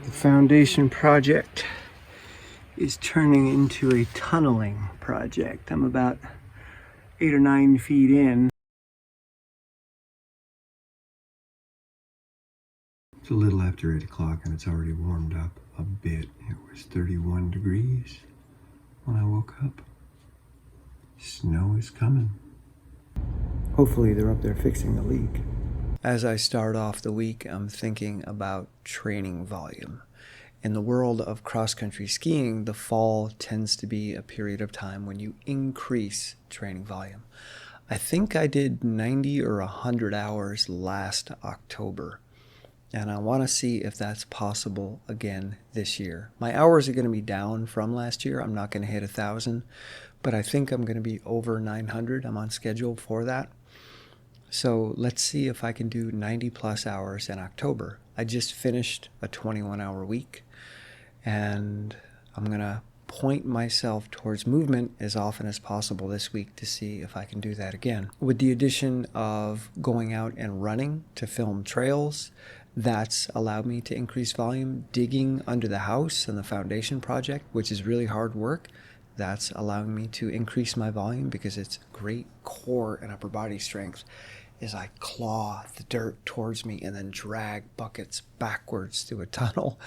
The foundation project is turning into a tunneling project. I'm about 8 or 9 feet in. It's a little after 8 o'clock and it's already warmed up a bit. It was 31 degrees when I woke up. Snow is coming. Hopefully they're up there fixing the leak. As I start off the week, I'm thinking about training volume. In the world of cross-country skiing, the fall tends to be a period of time when you increase training volume. I think I did 90 or 100 hours last October, and I want to see if that's possible again this year. My hours are going to be down from last year. I'm not going to hit 1,000, but I think I'm going to be over 900. I'm on schedule for that. So let's see if I can do 90 plus hours in October. I just finished a 21-hour week, and I'm going to point myself towards movement as often as possible this week to see if I can do that again. With the addition of going out and running to film trails, that's allowed me to increase volume. Digging under the house and the foundation project, which is really hard work, that's allowing me to increase my volume because it's great core and upper body strength as I claw the dirt towards me and then drag buckets backwards through a tunnel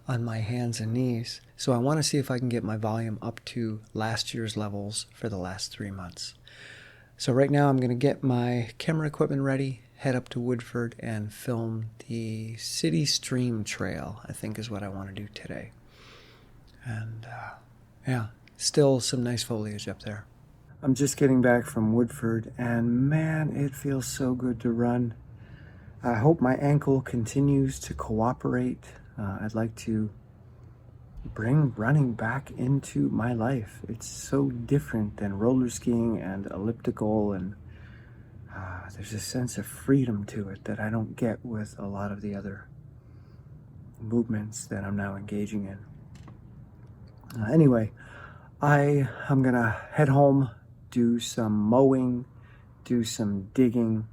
on my hands and knees. So I want to see if I can get my volume up to last year's levels for the last 3 months. So right now I'm going to get my camera equipment ready, head up to Woodford and film the City Stream Trail, I think is what I want to do today. And yeah, still some nice foliage up there. I'm just getting back from Woodford, and man, it feels so good to run. I hope my ankle continues to cooperate. I'd like to bring running back into my life. It's so different than roller skiing and elliptical, and there's a sense of freedom to it that I don't get with a lot of the other movements that I'm now engaging in. Anyway, I'm gonna head home, do some mowing, do some digging,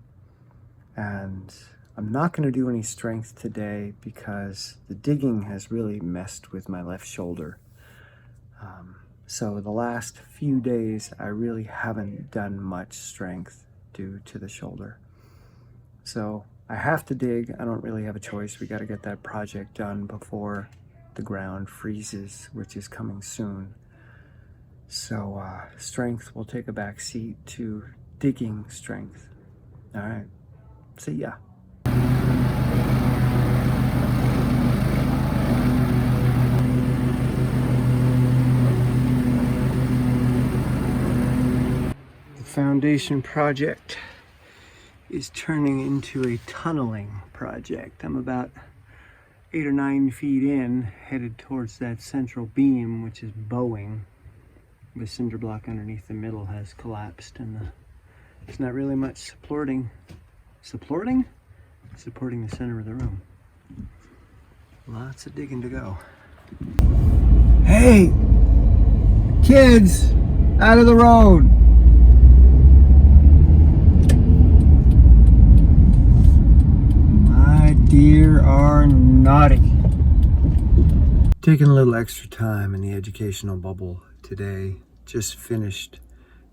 and I'm not going to do any strength today because the digging has really messed with my left shoulder. So the last few days I really haven't done much strength due to the shoulder. So I have to dig. I don't really have a choice. We got to get that project done before the ground freezes, which is coming soon. So strength will take a back seat to digging strength. All right, see ya. The foundation project is turning into a tunneling project. I'm about 8 or 9 feet in, headed towards that central beam, which is bowing. The cinder block underneath the middle has collapsed, and there's not really much supporting the center of the room. Lots of digging to go. Hey, kids, out of the road. My dear are naughty. Taking a little extra time in the educational bubble today. Just finished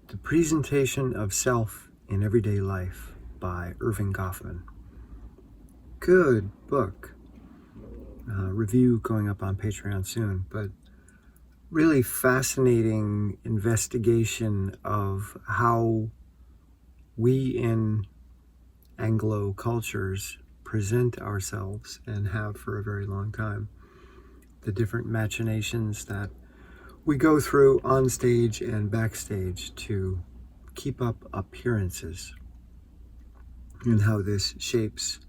the presentation of Self in Everyday Life by Irving Goffman. Good book. Review going up on Patreon soon, but really fascinating investigation of how we in Anglo cultures present ourselves and have for a very long time. The different machinations that we go through on stage and backstage to keep up appearances, and how this shapes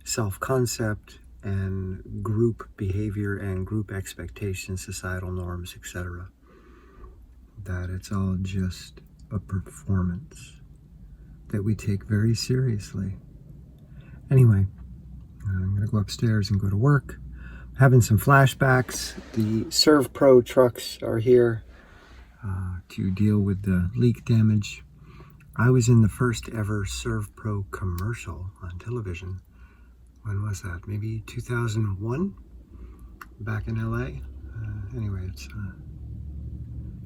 self-concept and group behavior and group expectations, societal norms, etc. That it's all just a performance that we take very seriously. Anyway, I'm gonna go upstairs and go to work. Having some flashbacks. The Serve Pro trucks are here to deal with the leak damage. I was in the first ever Serve Pro commercial on television. When was that? Maybe 2001? back in LA. Anyway, it's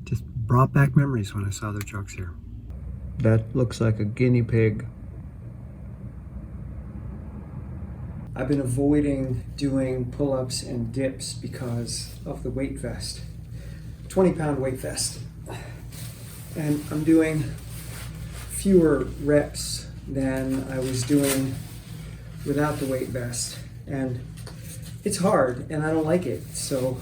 just brought back memories when I saw their trucks here. That looks like a guinea pig. I've been avoiding doing pull-ups and dips because of the weight vest. 20-pound weight vest. And I'm doing fewer reps than I was doing without the weight vest. And it's hard and I don't like it. So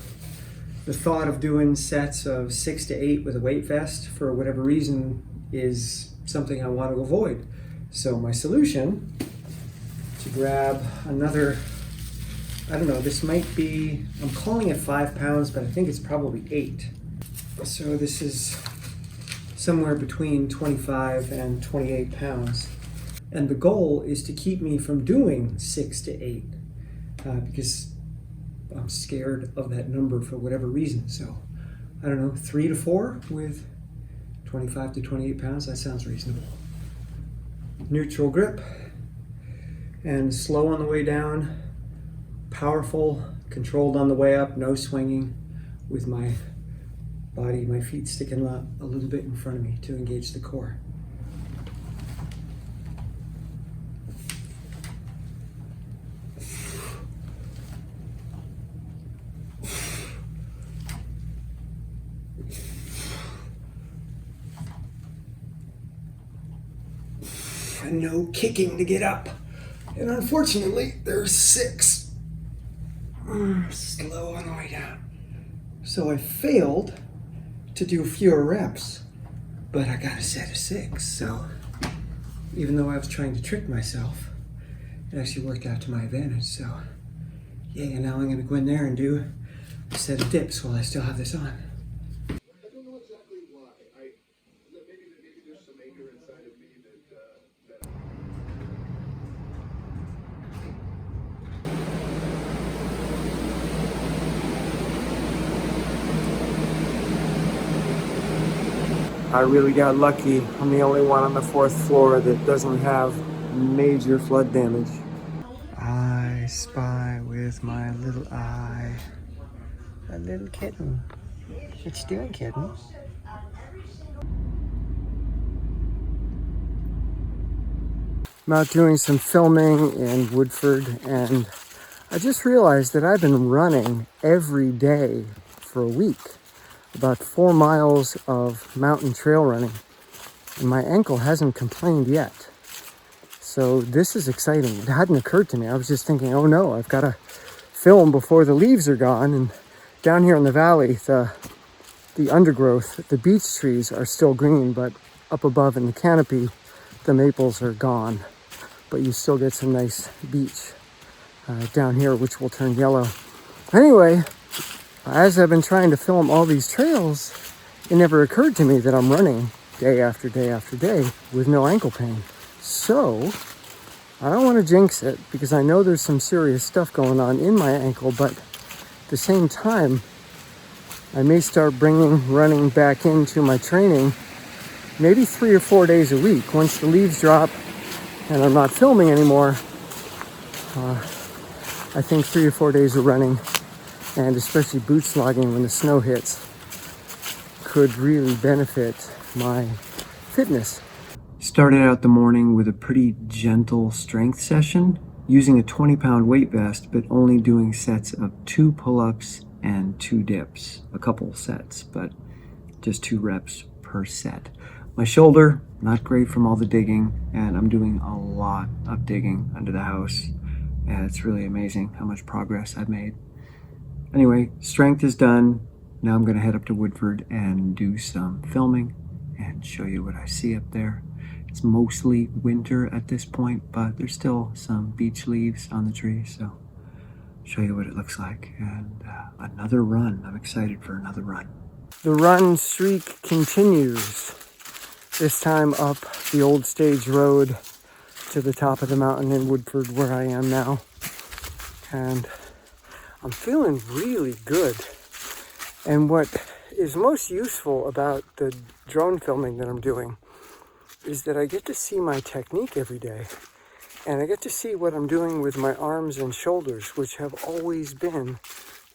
the thought of doing sets of 6 to 8 with a weight vest for whatever reason is something I want to avoid. So my solution, to grab another, I don't know, this might be, I'm calling it 5 pounds, but I think it's probably 8. So this is somewhere between 25 and 28 pounds. And the goal is to keep me from doing 6 to 8 because I'm scared of that number for whatever reason. So I don't know, 3 to 4 with 25 to 28 pounds, that sounds reasonable. Neutral grip and slow on the way down, powerful, controlled on the way up, no swinging, with my body, my feet sticking up a little bit in front of me to engage the core. And no kicking to get up. And unfortunately, there's 6. Slow on the way down. So I failed to do fewer reps, but I got a set of 6. So even though I was trying to trick myself, it actually worked out to my advantage. So yeah, and now I'm gonna go in there and do a set of dips while I still have this on. I really got lucky. I'm the only one on the 4th floor that doesn't have major flood damage. I spy with my little eye a little kitten. What you doing, kitten? I'm out doing some filming in Woodford, and I just realized that I've been running every day for a week. About 4 miles of mountain trail running, and my ankle hasn't complained yet. So this is exciting. It hadn't occurred to me. I was just thinking, oh no, I've got to film before the leaves are gone. And down here in the valley, the undergrowth, the beech trees are still green, but up above in the canopy, the maples are gone. But you still get some nice beech down here, which will turn yellow. Anyway, as I've been trying to film all these trails, it never occurred to me that I'm running day after day after day with no ankle pain. So I don't want to jinx it because I know there's some serious stuff going on in my ankle, but at the same time, I may start bringing running back into my training maybe 3 or 4 days a week. Once the leaves drop and I'm not filming anymore, I think 3 or 4 days of running, and especially boot slogging when the snow hits, could really benefit my fitness. Started out the morning with a pretty gentle strength session using a 20-pound weight vest, but only doing sets of 2 pull-ups and 2 dips. A couple sets, but just 2 reps per set. My shoulder, not great from all the digging, and I'm doing a lot of digging under the house. And it's really amazing how much progress I've made. Anyway, strength is done. Now I'm going to head up to Woodford and do some filming and show you what I see up there. It's mostly winter at this point, but there's still some beech leaves on the tree, so I'll show you what it looks like. And another run. I'm excited for another run. The run streak continues, this time up the old stage road to the top of the mountain in Woodford where I am now. And I'm feeling really good. And what is most useful about the drone filming that I'm doing is that I get to see my technique every day. And I get to see what I'm doing with my arms and shoulders, which have always been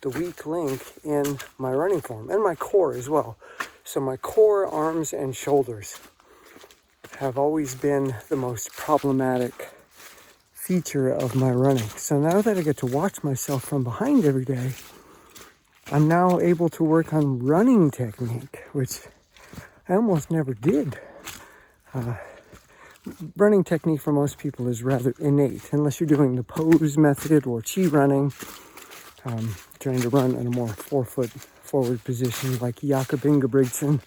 the weak link in my running form, and my core as well. So my core, arms, and shoulders have always been the most problematic feature of my running. So now that I get to watch myself from behind every day, I'm now able to work on running technique, which I almost never did. Running technique for most people is rather innate, unless you're doing the pose method or chi running, trying to run in a more forefoot forward position like Jakob Ingebrigtsen.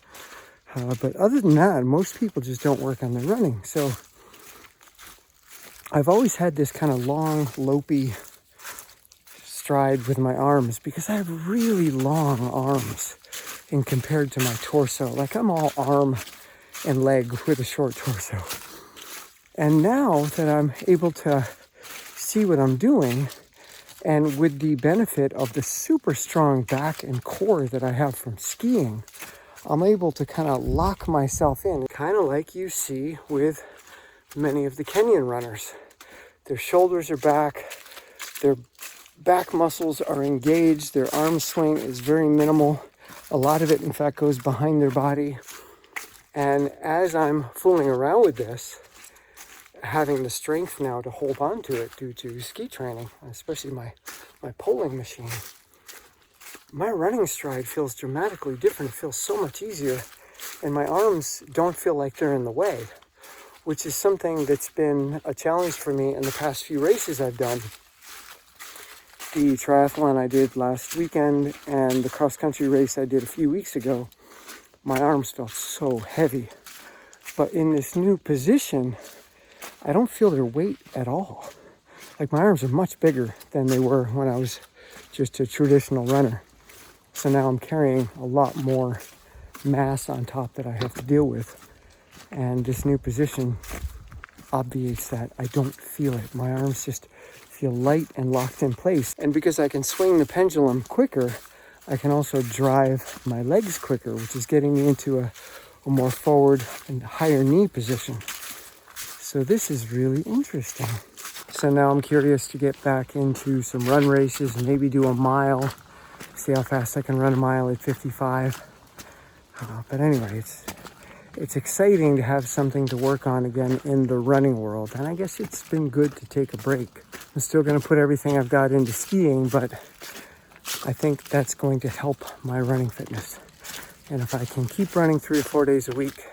But other than that, most people just don't work on their running. So I've always had this kind of long, lopey stride with my arms because I have really long arms in compared to my torso. Like I'm all arm and leg with a short torso. And now that I'm able to see what I'm doing, and with the benefit of the super strong back and core that I have from skiing, I'm able to kind of lock myself in, kind of like you see with many of the Kenyan runners. Their shoulders are back, their back muscles are engaged, their arm swing is very minimal. A lot of it, in fact, goes behind their body. And as I'm fooling around with this, having the strength now to hold on to it due to ski training, especially my poling machine, my running stride feels dramatically different. It feels so much easier, and my arms don't feel like they're in the way, which is something that's been a challenge for me in the past few races I've done. The triathlon I did last weekend and the cross-country race I did a few weeks ago, my arms felt so heavy. But in this new position, I don't feel their weight at all. Like my arms are much bigger than they were when I was just a traditional runner. So now I'm carrying a lot more mass on top that I have to deal with. And this new position obviates that. I don't feel it. My arms just feel light and locked in place. And because I can swing the pendulum quicker, I can also drive my legs quicker, which is getting me into a more forward and higher knee position. So this is really interesting. So now I'm curious to get back into some run races and maybe do a mile, see how fast I can run a mile at 55. But anyway, it's exciting to have something to work on again in the running world. And I guess it's been good to take a break. I'm still going to put everything I've got into skiing, but I think that's going to help my running fitness. And if I can keep running 3 or 4 days a week,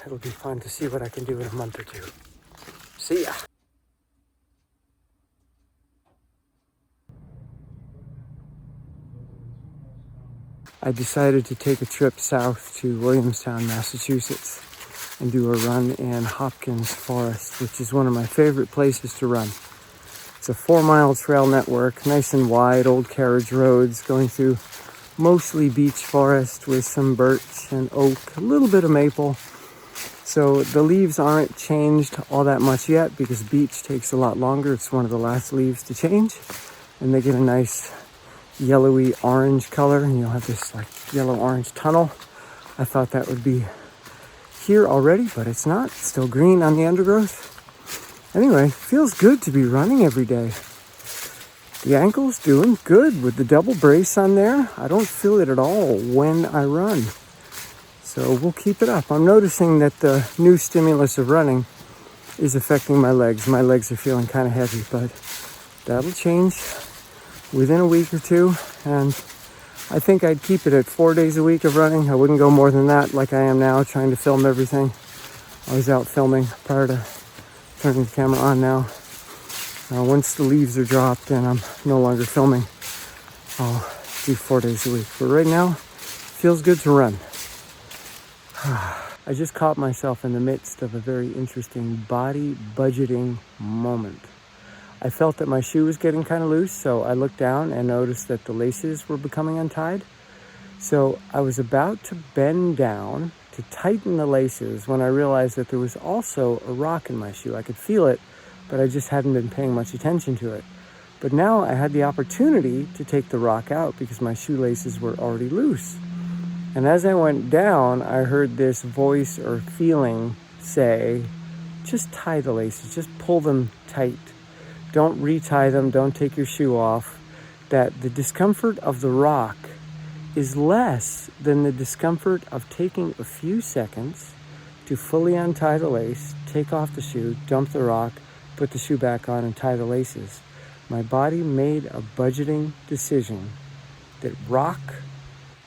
it'll be fun to see what I can do in a month or two. See ya. I decided to take a trip south to Williamstown, Massachusetts, and do a run in Hopkins Forest, which is one of my favorite places to run. It's a 4-mile trail network, nice and wide, old carriage roads going through mostly beech forest with some birch and oak, a little bit of maple. So the leaves aren't changed all that much yet because beech takes a lot longer. It's one of the last leaves to change, and they get a nice yellowy orange color, and you'll have this like yellow orange tunnel. I thought that would be here already, but it's not. It's still green on the undergrowth. Anyway, feels good to be running every day. The ankle's doing good with the double brace on there. I don't feel it at all when I run. So we'll keep it up. I'm noticing that the new stimulus of running is affecting my legs. My legs are feeling kind of heavy, but that'll change within a week or two. And I think I'd keep it at 4 days a week of running. I wouldn't go more than that like I am now, trying to film everything. I was out filming prior to turning the camera on now. Once the leaves are dropped and I'm no longer filming, I'll do 4 days a week. But right now, it feels good to run. I just caught myself in the midst of a very interesting body budgeting moment. I felt that my shoe was getting kind of loose, so I looked down and noticed that the laces were becoming untied. So I was about to bend down to tighten the laces when I realized that there was also a rock in my shoe. I could feel it, but I just hadn't been paying much attention to it. But now I had the opportunity to take the rock out because my shoelaces were already loose. And as I went down, I heard this voice or feeling say, just tie the laces, just pull them tight. Don't retie them, don't take your shoe off. that the discomfort of the rock is less than the discomfort of taking a few seconds to fully untie the lace, take off the shoe, dump the rock, put the shoe back on, and tie the laces. My body made a budgeting decision that rock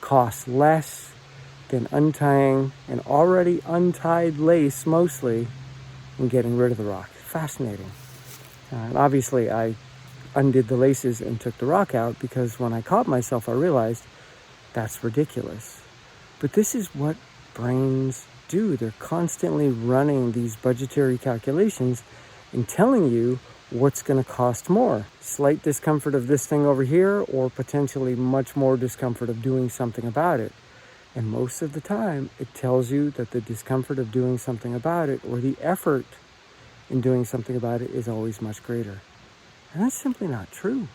costs less than untying an already untied lace, mostly, and getting rid of the rock. Fascinating. And obviously, I undid the laces and took the rock out because when I caught myself, I realized that's ridiculous. But this is what brains do. They're constantly running these budgetary calculations and telling you what's going to cost more. Slight discomfort of this thing over here, or potentially much more discomfort of doing something about it. And most of the time, it tells you that the discomfort of doing something about it, or the effort in doing something about it, is always much greater. And that's simply not true.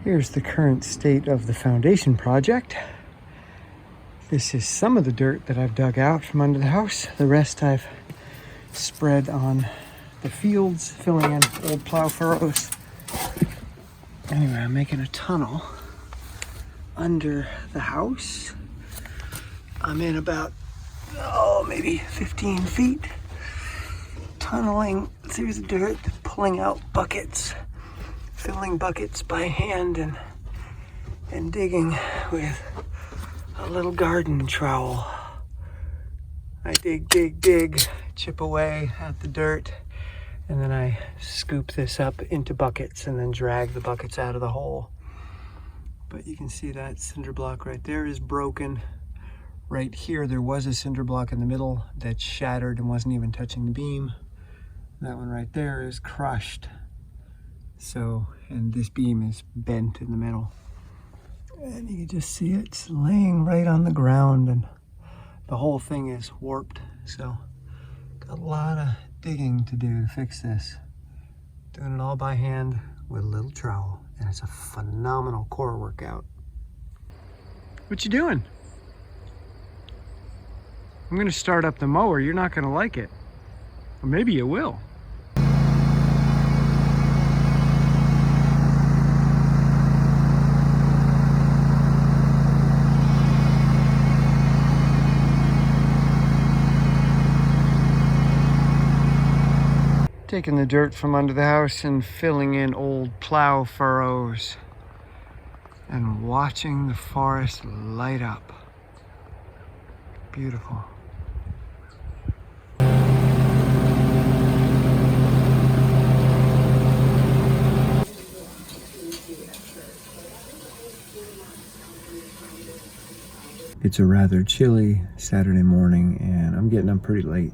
Here's the current state of the foundation project. This is some of the dirt that I've dug out from under the house. The rest I've spread on the fields, filling in old plow furrows. Anyway, I'm making a tunnel under the house. I'm in about, maybe 15 feet. Tunneling through the dirt, pulling out buckets, filling buckets by hand, and digging with a little garden trowel. I dig, chip away at the dirt, and then I scoop this up into buckets and then drag the buckets out of the hole. But you can see that cinder block right there is broken. Right here, there was a cinder block in the middle that shattered and wasn't even touching the beam. That one right there is crushed. So, and this beam is bent in the middle. And you can just see it's laying right on the ground, and the whole thing is warped. So, got a lot of digging to do to fix this. Doing it all by hand with a little trowel, and it's a phenomenal core workout. What you doing? I'm gonna start up the mower. You're not gonna like it. Or maybe you will. Taking the dirt from under the house and filling in old plow furrows and watching the forest light up. Beautiful. It's a rather chilly Saturday morning, and I'm getting up pretty late.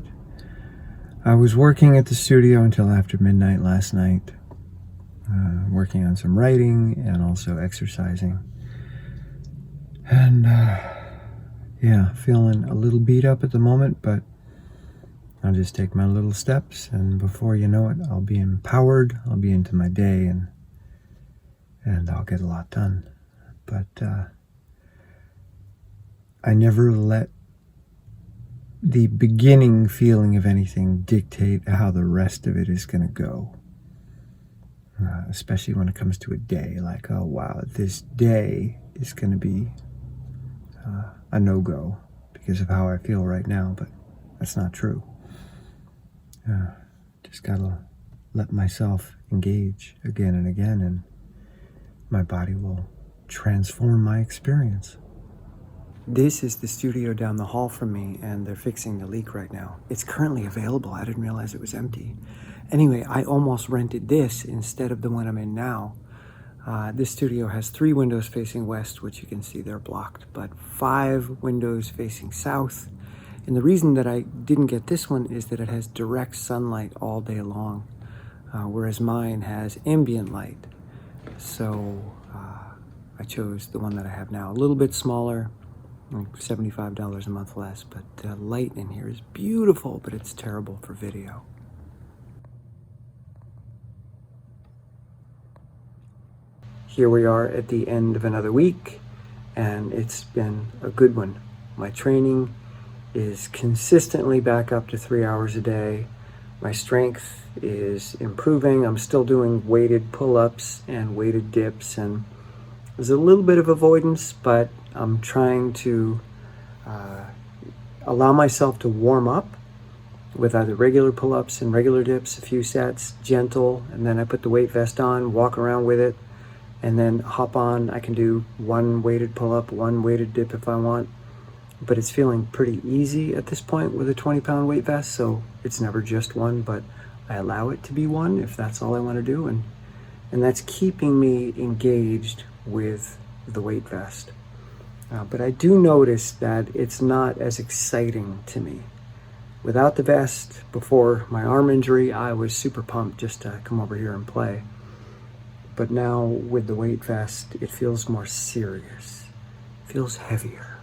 I was working at the studio until after midnight last night, working on some writing and also exercising. And yeah, feeling a little beat up at the moment, but I'll just take my little steps, and before you know it, I'll be empowered, I'll be into my day, and I'll get a lot done. But I never let the beginning feeling of anything dictate how the rest of it is going to go. Especially when it comes to a day, like, oh wow, this day is going to be a no-go because of how I feel right now, but that's not true. Just gotta let myself engage again and again, and my body will transform my experience. This is the studio down the hall from me, and they're fixing the leak right now. It's currently available. I didn't realize it was empty. Anyway, I almost rented this instead of the one I'm in now. This studio has 3 windows facing west, which you can see they're blocked, but 5 windows facing south. And the reason that I didn't get this one is that it has direct sunlight all day long, whereas mine has ambient light. So I chose the one that I have now. A little bit smaller, like $75 a month less, but the light in here is beautiful, but it's terrible for video. Here we are at the end of another week, and it's been a good one. My training is consistently back up to 3 hours a day. My strength is improving. I'm still doing weighted pull-ups and weighted dips, and there's a little bit of avoidance, but I'm trying to allow myself to warm up with either regular pull-ups and regular dips, a few sets, gentle, and then I put the weight vest on, walk around with it, and then hop on. I can do one weighted pull-up, one weighted dip if I want, but it's feeling pretty easy at this point with a 20-pound weight vest, so it's never just one, but I allow it to be one if that's all I want to do, and that's keeping me engaged with the weight vest. But I do notice that it's not as exciting to me. Without the vest, before my arm injury, I was super pumped just to come over here and play. But now with the weight vest, it feels more serious. It feels heavier.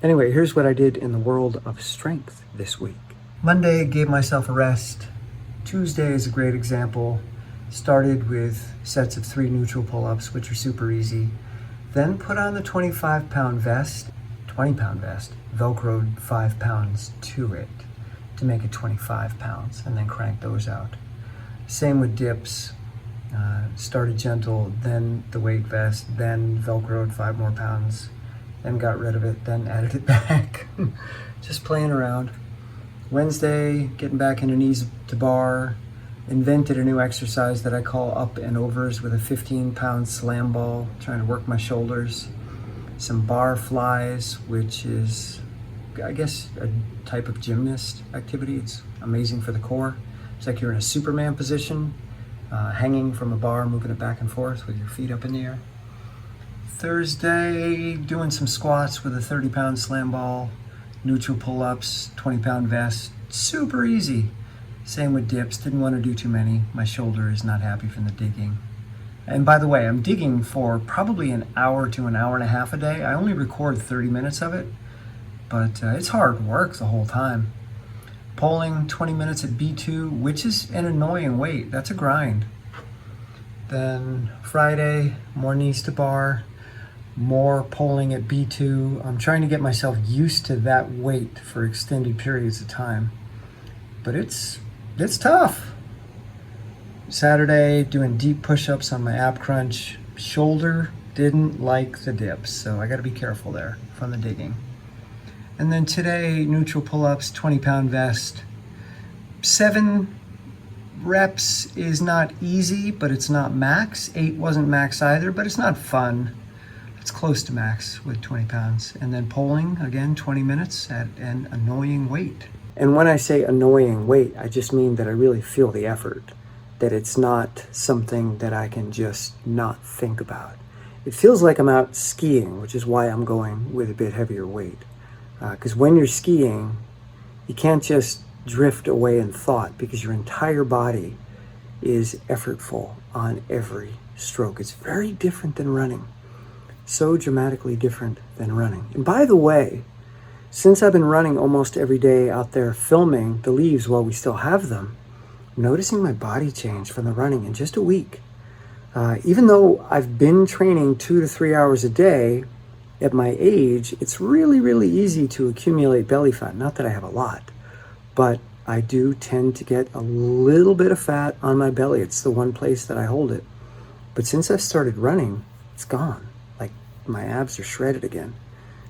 Anyway, here's what I did in the world of strength this week. Monday, gave myself a rest. Tuesday is a great example. Started with sets of 3 neutral pull-ups, which are super easy. Then put on the 20-pound vest, Velcroed 5 pounds to it to make it 25 pounds, and then crank those out. Same with dips. Started gentle, then the weight vest, then Velcroed 5 more pounds, then got rid of it, then added it back. Just playing around. Wednesday, getting back into knees to bar. Invented a new exercise that I call up and overs with a 15-pound slam ball, trying to work my shoulders. Some bar flies, which is, I guess, a type of gymnast activity. It's amazing for the core. It's like you're in a Superman position, hanging from a bar, moving it back and forth with your feet up in the air. Thursday, doing some squats with a 30-pound slam ball, neutral pull-ups, 20-pound vest, super easy. Same with dips, didn't want to do too many. My shoulder is not happy from the digging. And by the way, I'm digging for probably an hour to an hour and a half a day. I only record 30 minutes of it, but it's hard work the whole time. Polling 20 minutes at B2, which is an annoying weight. That's a grind. Then Friday, more knees to bar, more polling at B2. I'm trying to get myself used to that weight for extended periods of time, but it's tough. Saturday, doing deep push-ups on my ab crunch. Shoulder didn't like the dips, so I got to be careful there from the digging. And then today, neutral pull-ups, 20-pound vest. 7 reps is not easy, but it's not max. 8 wasn't max either, but it's not fun. It's close to max with 20 pounds. And then polling, again, 20 minutes at an annoying weight. And when I say annoying weight, I just mean that I really feel the effort, that it's not something that I can just not think about. It feels like I'm out skiing, which is why I'm going with a bit heavier weight. Because when you're skiing, you can't just drift away in thought because your entire body is effortful on every stroke. It's very different than running. So dramatically different than running. And by the way, since I've been running almost every day out there filming the leaves while we still have them, I'm noticing my body change from the running in just a week. Even though I've been training 2 to 3 hours a day, at my age, it's really, really easy to accumulate belly fat. Not that I have a lot, but I do tend to get a little bit of fat on my belly. It's the one place that I hold it. But since I've started running, it's gone. Like my abs are shredded again.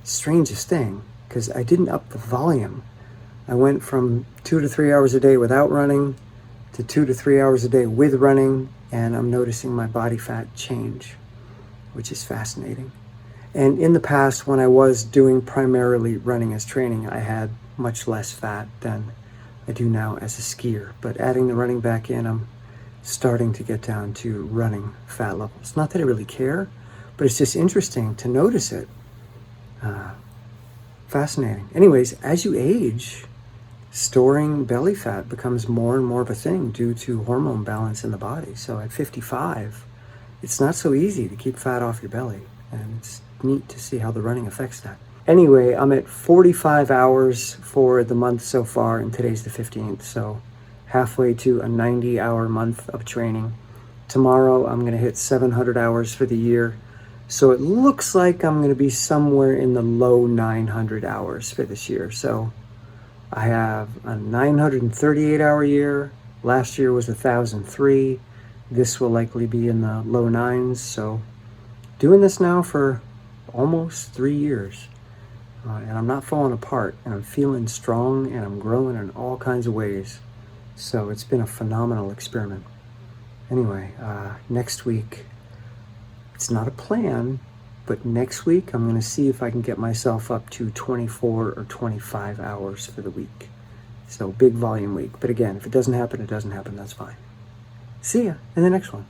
Strangest thing, because I didn't up the volume. I went from 2 to 3 hours a day without running to 2 to 3 hours a day with running, and I'm noticing my body fat change, which is fascinating. And in the past, when I was doing primarily running as training, I had much less fat than I do now as a skier. But adding the running back in, I'm starting to get down to running fat levels. Not that I really care, but it's just interesting to notice it. Fascinating. Anyways, as you age, storing belly fat becomes more and more of a thing due to hormone balance in the body. So at 55, it's not so easy to keep fat off your belly, and it's neat to see how the running affects that. Anyway, I'm at 45 hours for the month so far, and today's the 15th, so halfway to a 90-hour month of training. Tomorrow, I'm going to hit 700 hours for the year, so it looks like I'm going to be somewhere in the low 900 hours for this year. So I have a 938-hour year. Last year was 1,003. This will likely be in the low nines, so doing this now for almost 3 years. And I'm not falling apart, and I'm feeling strong, and I'm growing in all kinds of ways. So it's been a phenomenal experiment. Anyway, next week, it's not a plan, but next week I'm going to see if I can get myself up to 24 or 25 hours for the week. So big volume week. But again, if it doesn't happen, it doesn't happen. That's fine. See ya in the next one.